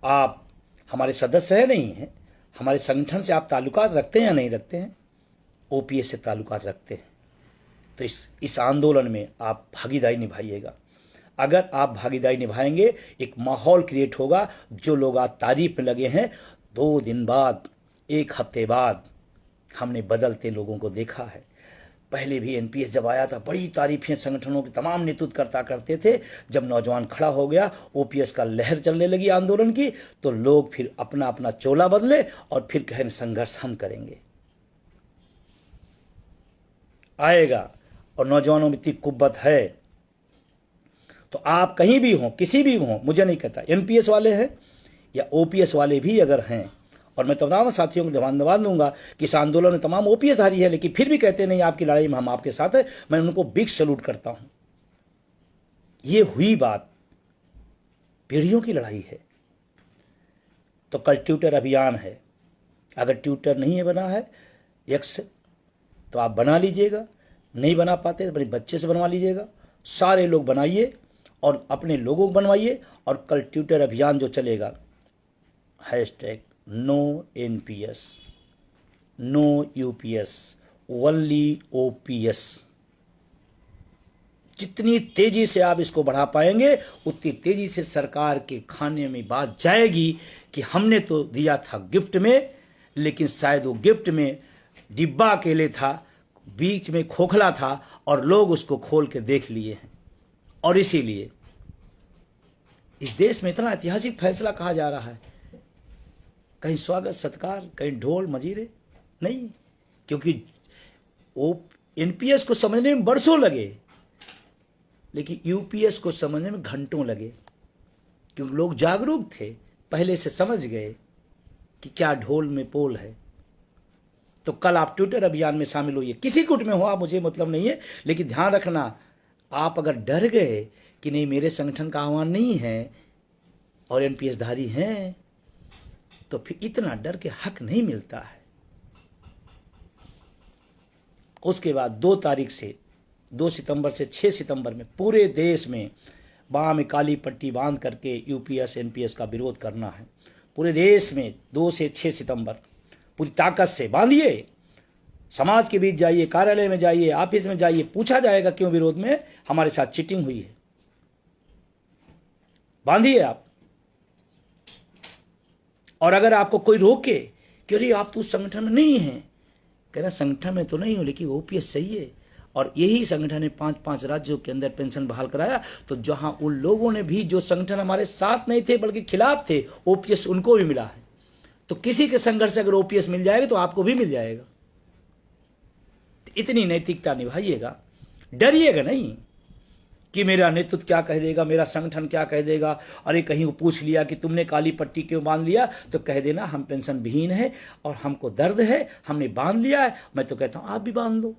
आप हमारे सदस्य हैं नहीं हैं, हमारे संगठन से आप ताल्लुकात रखते हैं या नहीं रखते हैं, ओपीएस से ताल्लुकात रखते हैं, तो इस आंदोलन में आप भागीदारी निभाइएगा। अगर आप भागीदारी निभाएंगे, एक माहौल क्रिएट होगा। जो लोग आज तारीफ में लगे हैं, 2 दिन बाद, 1 हफ्ते बाद हमने बदलते लोगों को देखा है। पहले भी एनपीएस जब आया था, बड़ी तारीफें संगठनों के तमाम नेतृत्वकर्ता करते थे। जब नौजवान खड़ा हो गया, ओपीएस का लहर चलने लगी आंदोलन की, तो लोग फिर अपना अपना चोला बदले और फिर कहें संघर्ष हम करेंगे। आएगा, और नौजवानों में इतनी कुव्वत है। तो आप कहीं भी हों, किसी भी हों, मुझे नहीं कहता एनपीएस वाले हैं या ओपीएस वाले भी अगर हैं, और मैं तमाम साथियों को धन्यवाद दूंगा कि इस आंदोलन में तमाम ओपीएस धारी है, लेकिन फिर भी कहते नहीं आपकी लड़ाई में हम आपके साथ हैं, मैं उनको बिग सैल्यूट करता हूं। ये हुई बात, पीढ़ियों की लड़ाई है। तो कल ट्विटर अभियान है, अगर ट्विटर नहीं बना है एक्स, तो आप बना लीजिएगा। नहीं बना पाते तो अपने बच्चे से बनवा लीजिएगा। सारे लोग बनाइए और अपने लोगों को बनवाइए। और कल ट्विटर अभियान जो चलेगा, hashtag no NPS, no UPS, only OPS. जितनी तेजी से आप इसको बढ़ा पाएंगे, उतनी तेजी से सरकार के खाने में बात जाएगी कि हमने तो दिया था गिफ्ट में, लेकिन शायद वो गिफ्ट में डिब्बा अकेले था, बीच में खोखला था और लोग उसको खोल के देख लिए हैं। और इसीलिए इस देश में इतना ऐतिहासिक फैसला कहा जा रहा है, कहीं स्वागत सत्कार, कहीं ढोल मजीरे नहीं, क्योंकि वो एनपीएस को समझने में बरसों लगे, लेकिन यूपीएस को समझने में घंटों लगे, क्योंकि लोग जागरूक थे, पहले से समझ गए कि क्या ढोल में पोल है। तो कल आप ट्विटर अभियान में शामिल होइए, किसी गुट में हो आप, मुझे मतलब नहीं है, लेकिन ध्यान रखना, आप अगर डर गए कि नहीं मेरे संगठन का आह्वान नहीं है और एनपीएस धारी हैं, तो फिर इतना डर के हक नहीं मिलता है। उसके बाद 2 तारीख से 2 सितंबर से 6 सितंबर में पूरे देश में बाह में काली पट्टी बांध करके यूपीएस एनपीएस का विरोध करना है। पूरे देश में 2 से 6 सितंबर पूरी ताकत से बांधिए। समाज के बीच जाइए, कार्यालय में जाइए, ऑफिस में जाइए, पूछा जाएगा क्यों विरोध में, हमारे साथ चीटिंग हुई है। बांधिए आप। और अगर आपको कोई रोके कि अरे आप तो उस संगठन में नहीं हैं, कहना संगठन में तो नहीं हो, लेकिन ओपीएस सही है। और यही संगठन ने 5-5 राज्यों के अंदर पेंशन बहाल कराया। तो जहां उन लोगों ने भी, जो संगठन हमारे साथ नहीं थे बल्कि खिलाफ थे, ओपीएस उनको भी मिला है। तो किसी के संघर्ष से अगर ओपीएस मिल जाएगा तो आपको भी मिल जाएगा। तो इतनी नैतिकता निभाइएगा, डरिएगा नहीं कि मेरा नेतृत्व क्या कह देगा, मेरा संगठन क्या कह देगा। अरे कहीं वो पूछ लिया कि तुमने काली पट्टी क्यों बांध लिया, तो कह देना हम पेंशन विहीन है और हमको दर्द है, हमने बांध लिया है। मैं तो कहता हूं आप भी बांध लो।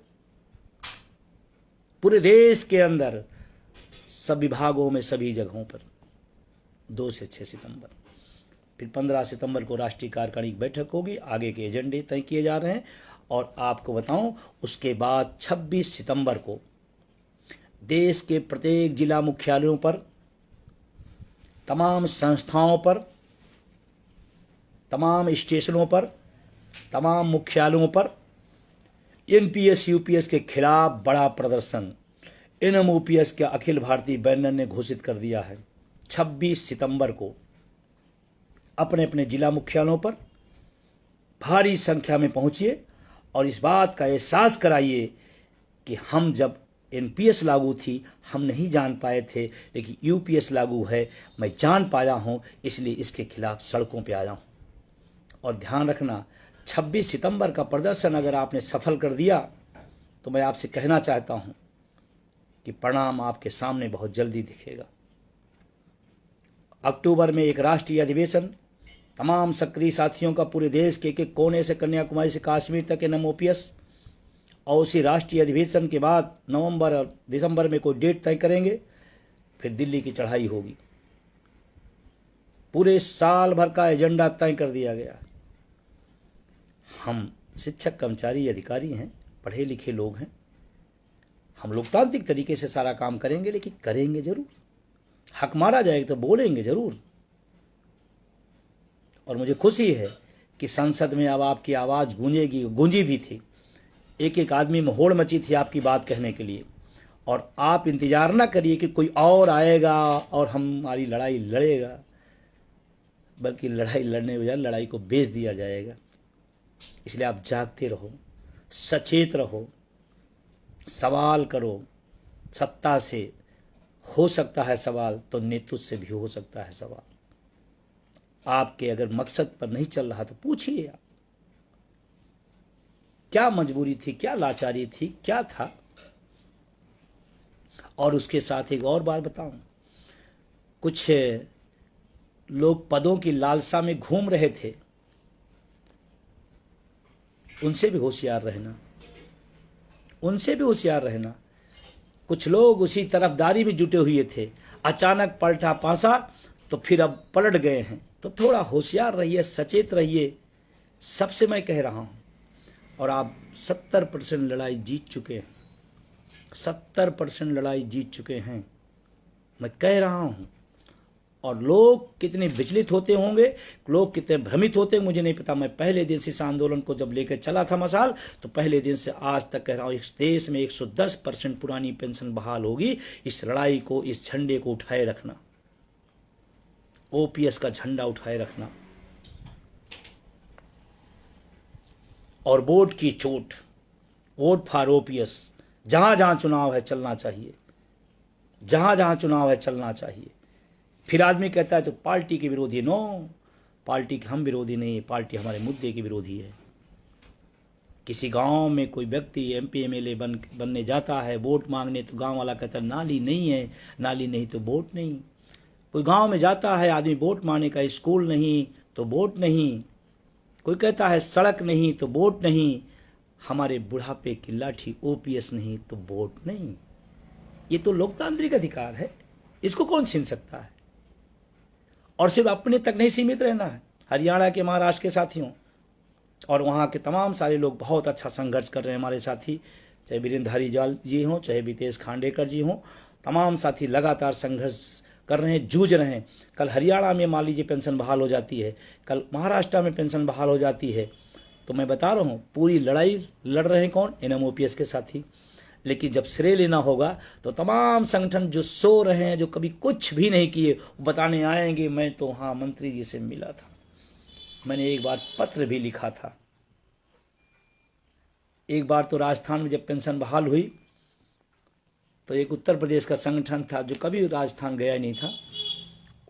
पूरे देश के अंदर सब विभागों में, सभी जगहों पर 2 से 6 सितंबर, फिर 15 सितंबर को राष्ट्रीय कार्यकारिणी की बैठक होगी, आगे के एजेंडे तय किए जा रहे हैं। और आपको बताऊं, उसके बाद 26 सितंबर को देश के प्रत्येक जिला मुख्यालयों पर, तमाम संस्थाओं पर, तमाम स्टेशनों पर, तमाम मुख्यालयों पर एनपीएस यूपीएस के खिलाफ बड़ा प्रदर्शन एनएमओपीएस के अखिल भारतीय बैनर ने घोषित कर दिया है। 26 सितंबर को अपने अपने जिला मुख्यालयों पर भारी संख्या में पहुंचिए और इस बात का एहसास कराइए कि हम जब एनपीएस लागू थी हम नहीं जान पाए थे, लेकिन यूपीएस लागू है, मैं जान पाया हूं, इसलिए इसके खिलाफ सड़कों पे आया हूं। और ध्यान रखना, 26 सितंबर का प्रदर्शन अगर आपने सफल कर दिया तो मैं आपसे कहना चाहता हूं कि परिणाम आपके सामने बहुत जल्दी दिखेगा। अक्टूबर में एक राष्ट्रीय अधिवेशन, तमाम सक्रिय साथियों का पूरे देश के एक कोने से कन्याकुमारी से कश्मीर तक एनएमओपीएस, और उसी राष्ट्रीय अधिवेशन के बाद नवंबर और दिसंबर में कोई डेट तय करेंगे, फिर दिल्ली की चढ़ाई होगी। पूरे साल भर का एजेंडा तय कर दिया गया। हम शिक्षक, कर्मचारी, अधिकारी हैं, पढ़े लिखे लोग हैं, हम लोकतांत्रिक तरीके से सारा काम करेंगे, लेकिन करेंगे जरूर। हक मारा जाएगा तो बोलेंगे जरूर। और मुझे खुशी है कि संसद में अब आपकी आवाज़ गूंजेगी, गूंजी भी थी। एक एक आदमी में होड़ मची थी आपकी बात कहने के लिए, और आप इंतजार ना करिए कि कोई और आएगा और हमारी लड़ाई लड़ेगा, बल्कि लड़ाई लड़ने बजाय लड़ाई को बेच दिया जाएगा। इसलिए आप जागते रहो, सचेत रहो, सवाल करो। सत्ता से हो सकता है सवाल, तो नेतृत्व से भी हो सकता है सवाल। आपके अगर मकसद पर नहीं चल रहा तो पूछिए आप, क्या मजबूरी थी, क्या लाचारी थी, क्या था। और उसके साथ एक और बात बताऊं, कुछ लोग पदों की लालसा में घूम रहे थे, उनसे भी होशियार रहना, उनसे भी होशियार रहना। कुछ लोग उसी तरफदारी में जुटे हुए थे, अचानक पलटा पासा तो फिर अब पलट गए हैं। तो थोड़ा होशियार रहिए, सचेत रहिए, सबसे मैं कह रहा हूं। और आप 70% लड़ाई जीत चुके हैं, 70% लड़ाई जीत चुके हैं, मैं कह रहा हूं। और लोग कितने विचलित होते होंगे, लोग कितने भ्रमित होते हैं, मुझे नहीं पता। मैं पहले दिन से इस आंदोलन को जब लेकर चला था मशाल, तो पहले दिन से आज तक कह रहा हूं, इस देश में 110% पुरानी पेंशन बहाल होगी। इस लड़ाई को, इस झंडे को उठाए रखना, ओपीएस का झंडा उठाए रखना। और वोट की चोट, वोट फॉर ओपीएस, जहां जहां चुनाव है चलना चाहिए, जहां जहां चुनाव है चलना चाहिए। फिर आदमी कहता है तो पार्टी के विरोधी। नो, पार्टी के हम विरोधी नहीं, पार्टी हमारे मुद्दे की विरोधी है। किसी गांव में कोई व्यक्ति एमपी एमएलए बनने जाता है वोट मांगने, तो गांव वाला कहता है नाली नहीं है, नाली नहीं तो वोट नहीं। कोई गांव में जाता है आदमी वोट मांगने का, स्कूल नहीं तो वोट नहीं। कोई कहता है सड़क नहीं तो वोट नहीं। हमारे बुढ़ापे की लाठी ओपीएस नहीं तो वोट नहीं। ये तो लोकतांत्रिक अधिकार है, इसको कौन छीन सकता है। और सिर्फ अपने तक नहीं सीमित रहना है। हरियाणा के, महाराष्ट्र के साथियों और वहाँ के तमाम सारे लोग बहुत अच्छा संघर्ष कर रहे हैं हमारे साथी, चाहे वीरेंद्र धारीवाल जी हों, चाहे वितेश खांडेकर जी हों, तमाम साथी लगातार संघर्ष कर रहे हैं, जूझ रहे हैं। कल हरियाणा में मान लीजिए पेंशन बहाल हो जाती है, कल महाराष्ट्र में पेंशन बहाल हो जाती है, तो मैं बता रहा हूँ पूरी लड़ाई लड़ रहे हैं कौन, एनएमओपीएस के साथी। लेकिन जब श्रेय लेना होगा तो तमाम संगठन जो सो रहे हैं, जो कभी कुछ भी नहीं किए, वो बताने आएंगे मैं तो हाँ मंत्री जी से मिला था, मैंने एक बार पत्र भी लिखा था। एक बार तो राजस्थान में जब पेंशन बहाल हुई, तो एक उत्तर प्रदेश का संगठन था जो कभी राजस्थान गया नहीं था,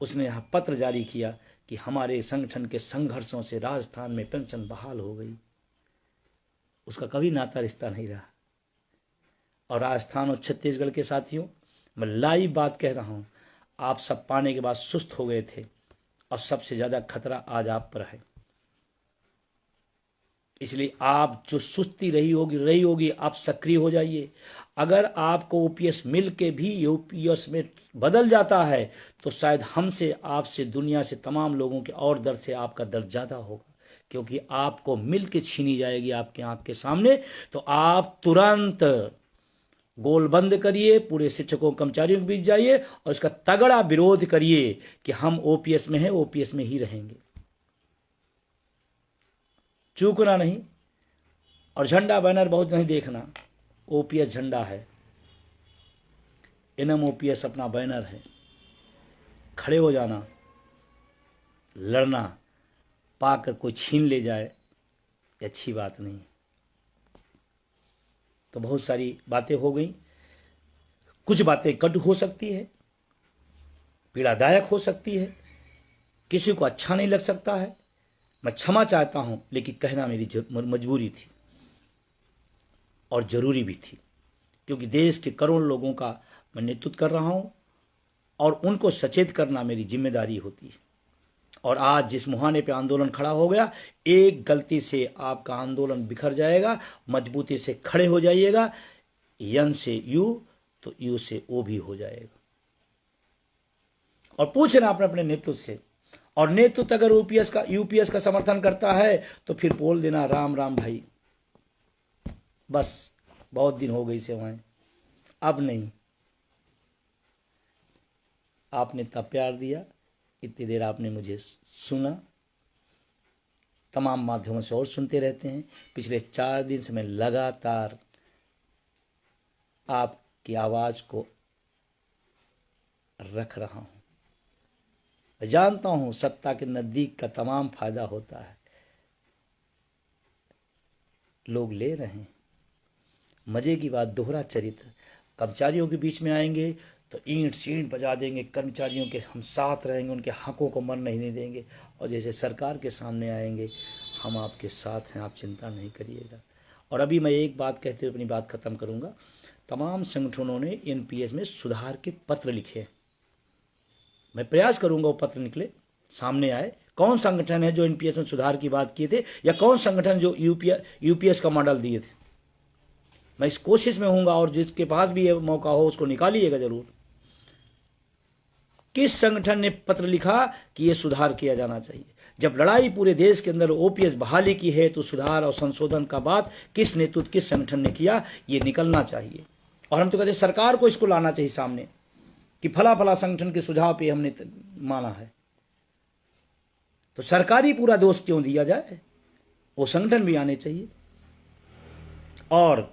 उसने यहाँ पत्र जारी किया कि हमारे संगठन के संघर्षों से राजस्थान में पेंशन बहाल हो गई। उसका कभी नाता रिश्ता नहीं रहा। और राजस्थान और छत्तीसगढ़ के साथियों, मैं लाइव बात कह रहा हूँ, आप सब पाने के बाद सुस्त हो गए थे और सबसे ज़्यादा खतरा आज आप पर है। इसलिए आप जो सुस्ती रही होगी, आप सक्रिय हो जाइए। अगर आपको ओपीएस मिल के भी ओपीएस में बदल जाता है, तो शायद हमसे, आपसे, दुनिया से, तमाम लोगों के और दर से आपका दर्द ज़्यादा होगा, क्योंकि आपको मिल के छीनी जाएगी आपके आंख के सामने। तो आप तुरंत गोल बंद करिए, पूरे शिक्षकों कर्मचारियों के बीच जाइए और इसका तगड़ा विरोध करिए कि हम ओपीएस में हैं, ओपीएस में ही रहेंगे, चूकना नहीं। और झंडा बैनर बहुत नहीं देखना, ओपीएस झंडा है, एनएमओपीएस अपना बैनर है। खड़े हो जाना, लड़ना, पाकर कोई छीन ले जाए, अच्छी बात नहीं। तो बहुत सारी बातें हो गई, कुछ बातें कटु हो सकती है, पीड़ादायक हो सकती है, किसी को अच्छा नहीं लग सकता है, मैं क्षमा चाहता हूं, लेकिन कहना मेरी मजबूरी थी और जरूरी भी थी, क्योंकि देश के करोड़ों लोगों का मैं नेतृत्व कर रहा हूं और उनको सचेत करना मेरी जिम्मेदारी होती है। और आज जिस मुहाने पे आंदोलन खड़ा हो गया, एक गलती से आपका आंदोलन बिखर जाएगा। मजबूती से खड़े हो जाइएगा, यन से यू तो यू से ओ भी हो जाएगा। और पूछना अपने अपने नेतृत्व से, और नेतृत्व अगर यूपीएस का समर्थन करता है तो फिर बोल देना राम राम भाई, बस बहुत दिन हो गई सेवाएं, अब नहीं। आपने इतना प्यार दिया, इतनी देर आपने मुझे सुना, तमाम माध्यमों से और सुनते रहते हैं। पिछले 4 दिन से मैं लगातार आप की आवाज को रख रहा हूं। मैं जानता हूं सत्ता के नजदीक का तमाम फायदा होता है, लोग ले रहे हैं। मजे की बात, दोहरा चरित्र। कर्मचारियों के बीच में आएंगे तो ईंट सींट बजा देंगे, कर्मचारियों के हम साथ रहेंगे, उनके हकों को मरने नहीं देंगे। और जैसे सरकार के सामने आएंगे, हम आपके साथ हैं, आप चिंता नहीं करिएगा। और अभी मैं एक बात कहते हुए अपनी बात खत्म करूंगा। तमाम संगठनों ने एनपीएस में सुधार के पत्र लिखे। मैं प्रयास करूंगा वो पत्र निकले, सामने आए। कौन संगठन है जो एनपीएस में सुधार की बात किए थे, या कौन संगठन जो यूपीएस का मॉडल दिए थे। मैं इस कोशिश में हूंगा, और जिसके पास भी ये मौका हो उसको निकालिएगा जरूर। किस संगठन ने पत्र लिखा कि यह सुधार किया जाना चाहिए? जब लड़ाई पूरे देश के अंदर ओपीएस बहाली की है, तो सुधार और संशोधन का बात किस नेतृत्व, किस संगठन ने किया, ये निकलना चाहिए। और हम तो कहते सरकार को इसको लाना चाहिए सामने कि फला फला संगठन के सुझाव पे हमने माना है। तो सरकारी पूरा दोष क्यों दिया जाए, वो संगठन भी आने चाहिए। और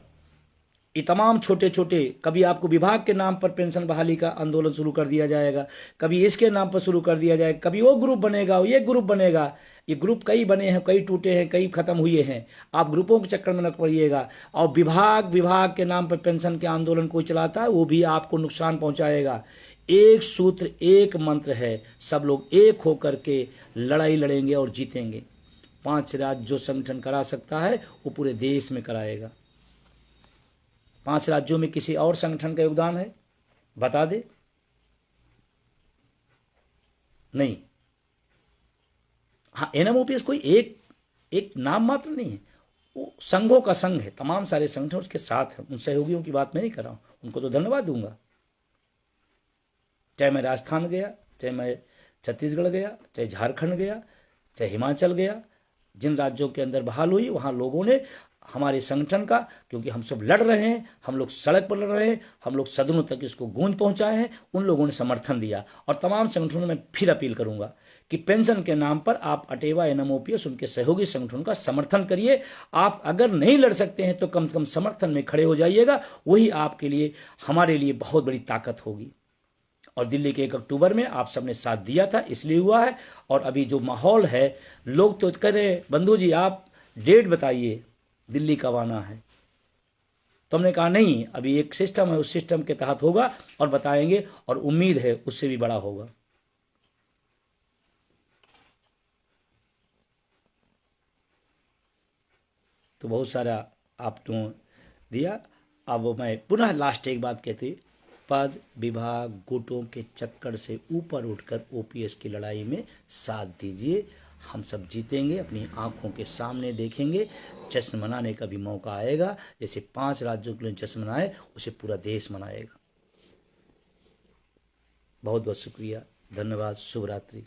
ये तमाम छोटे छोटे, कभी आपको विभाग के नाम पर पेंशन बहाली का आंदोलन शुरू कर दिया जाएगा, कभी इसके नाम पर शुरू कर दिया जाएगा, कभी वो ग्रुप बनेगा, ये ग्रुप बनेगा। ये ग्रुप कई बने हैं, कई टूटे हैं, कई खत्म हुए हैं। आप ग्रुपों के चक्कर में न पड़िएगा। और विभाग के नाम पर पेंशन के आंदोलन कोई चलाता है, वो भी आपको नुकसान पहुंचाएगा। एक सूत्र, एक मंत्र है, सब लोग एक होकर के लड़ाई लड़ेंगे और जीतेंगे। 5 राज्य जो संगठन करा सकता है वो पूरे देश में कराएगा। 5 राज्यों में किसी और संगठन का योगदान है, बता दे? नहीं। हाँ, एनएमओपीएस कोई एक नाम मात्र नहीं है, वो संघों का संघ है। तमाम सारे संगठन उसके साथ हैं। उन सहयोगियों की बात मैं नहीं कर रहा हूं, उनको तो धन्यवाद दूंगा। चाहे मैं राजस्थान गया, चाहे मैं छत्तीसगढ़ गया, चाहे झारखंड गया, चाहे हिमाचल गया, जिन राज्यों के अंदर बहाल हुई, वहां लोगों ने हमारे संगठन का, क्योंकि हम सब लड़ रहे हैं, हम लोग सड़क पर लड़ रहे हैं, हम लोग सदनों तक इसको गूंज पहुंचाए हैं, उन लोगों ने समर्थन दिया। और तमाम संगठनों में फिर अपील करूंगा कि पेंशन के नाम पर आप अटेवा, एनएमओपीएस, उनके सहयोगी संगठनों का समर्थन करिए। आप अगर नहीं लड़ सकते हैं तो कम से कम समर्थन में खड़े हो जाइएगा, वही आपके लिए, हमारे लिए बहुत बड़ी ताकत होगी। और दिल्ली के 1 अक्टूबर में आप सबने साथ दिया था, इसलिए हुआ है। और अभी जो माहौल है, लोग तो कह रहे बंधु जी आप डेट बताइए, दिल्ली कब आना है। तो हमने कहा नहीं, अभी एक सिस्टम है, उस सिस्टम के तहत होगा और बताएंगे, और उम्मीद है उससे भी बड़ा होगा। तो बहुत सारा आपने दिया। अब मैं पुनः लास्ट एक बात कहती, पद, विभाग, गुटों के चक्कर से ऊपर उठकर ओपीएस की लड़ाई में साथ दीजिए। हम सब जीतेंगे, अपनी आंखों के सामने देखेंगे। जश्न मनाने का भी मौका आएगा। जैसे 5 राज्यों के लिए जश्न मनाए, उसे पूरा देश मनाएगा। बहुत बहुत शुक्रिया, धन्यवाद, शुभ रात्रि।